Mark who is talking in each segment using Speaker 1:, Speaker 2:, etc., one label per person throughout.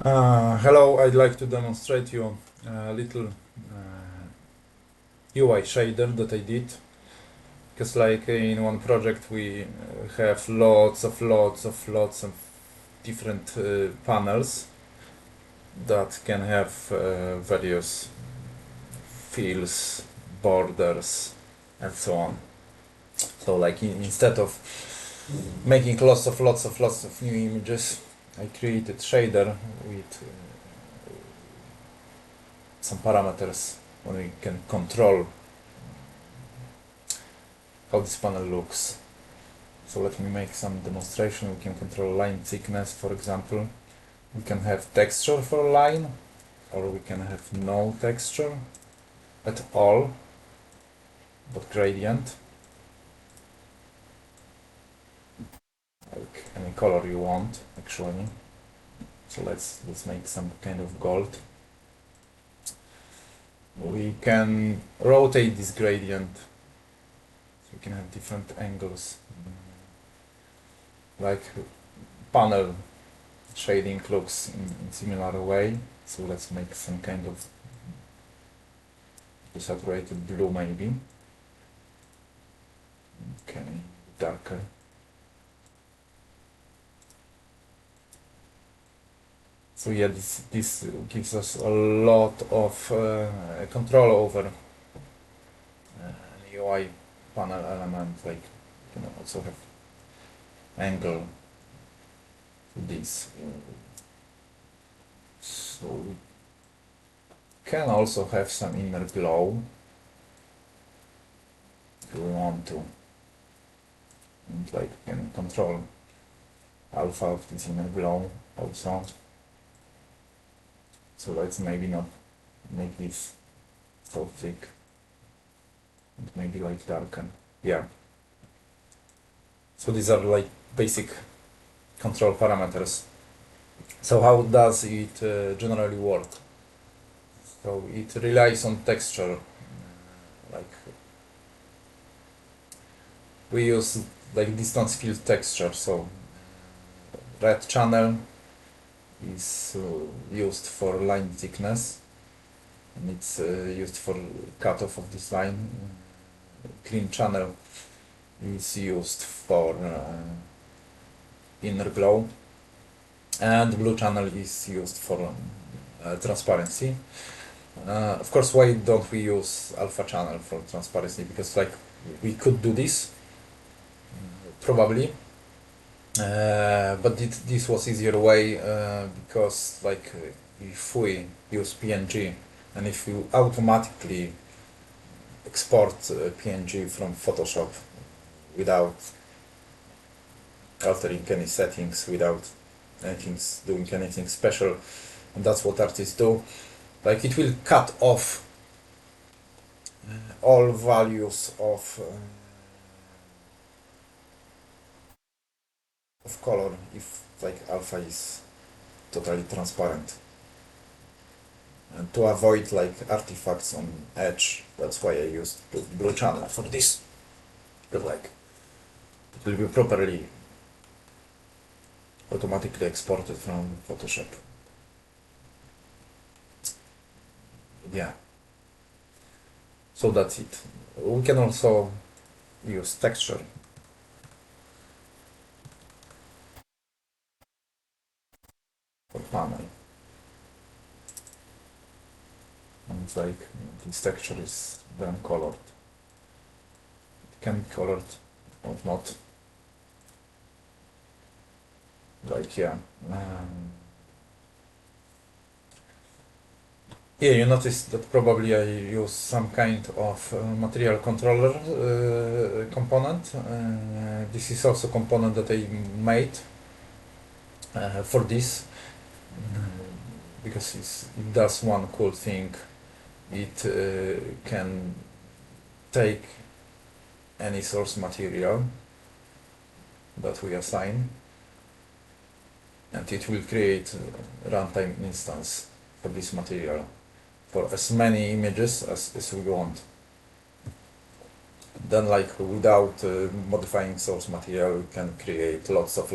Speaker 1: Hello, I'd like to demonstrate you a little UI shader that I did. Because like in one project we have lots of different panels that can have various fields, borders, and so on. So like instead of making lots of new images, I created shader with some parameters when we can control how this panel looks. So let me make some demonstration. We can control line thickness, for example. We can have texture for a line, or we can have no texture at all, but gradient, like any color you want, actually. So let's make some kind of gold. We can rotate this gradient, so we can have different angles, like panel shading looks in similar way. So let's make some kind of saturated blue maybe. Okay, darker. So yeah, this gives us a lot of control over UI panel element. Like you can also have angle to this. So we can also have some inner glow if we want to. And like can control alpha of this inner glow also. So let's maybe not make this so thick, and maybe like darken. Yeah. So these are like basic control parameters. So how does it generally work? So it relies on texture. Like we use like distance field texture. So red channel is used for line thickness, and it's used for cutoff of this line. Clean channel is used for inner glow, and blue channel is used for transparency. Of course, why don't we use alpha channel for transparency? Because like we could do this probably, but this was easier way because like if we use PNG, and if you automatically export PNG from Photoshop without altering any settings, without doing anything special, and that's what artists do. Like it will cut off all values of color if like alpha is totally transparent, and to avoid like artifacts on edge, that's why I used blue channel for this. But like it will be properly automatically exported from Photoshop. Yeah, so that's it. We can also use texture for panel, and it's like this texture is then colored. It can be colored or not. Like yeah. Here you notice that probably I use some kind of material controller component. This is also component that I made for this, because it does one cool thing. It can take any source material that we assign, and it will create a runtime instance for this material for as many images as we want. Then like without modifying source material, we can create lots of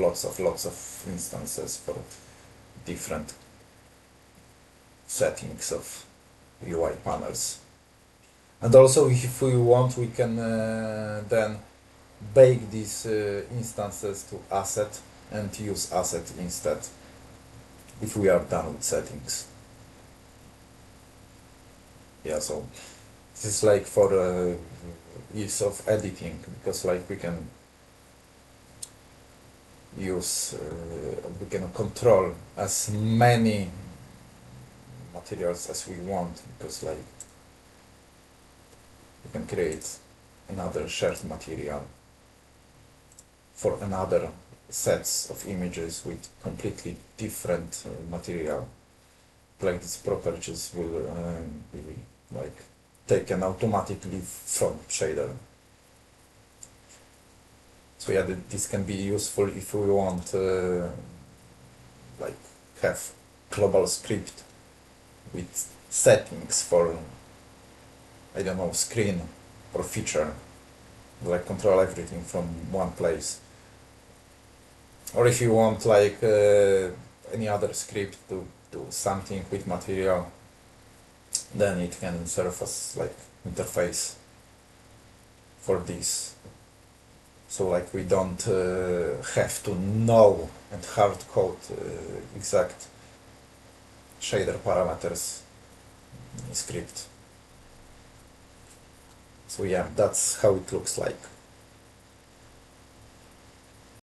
Speaker 1: instances for different settings of UI panels. And also, if we want, we can then bake these instances to asset and use asset instead if we are done with settings. Yeah, so this is like for ease of editing, because like we can use, we can control as many materials as we want, because like we can create another shared material for another sets of images with completely different material. Like these properties will be like taken automatically from shader. So yeah, this can be useful if we want like have global script with settings for, I don't know, screen or feature, like control everything from one place. Or if you want like any other script to do something with material, then it can serve as like interface for this. So like we don't have to know and hard code exact shader parameters in script. So yeah, that's how it looks like.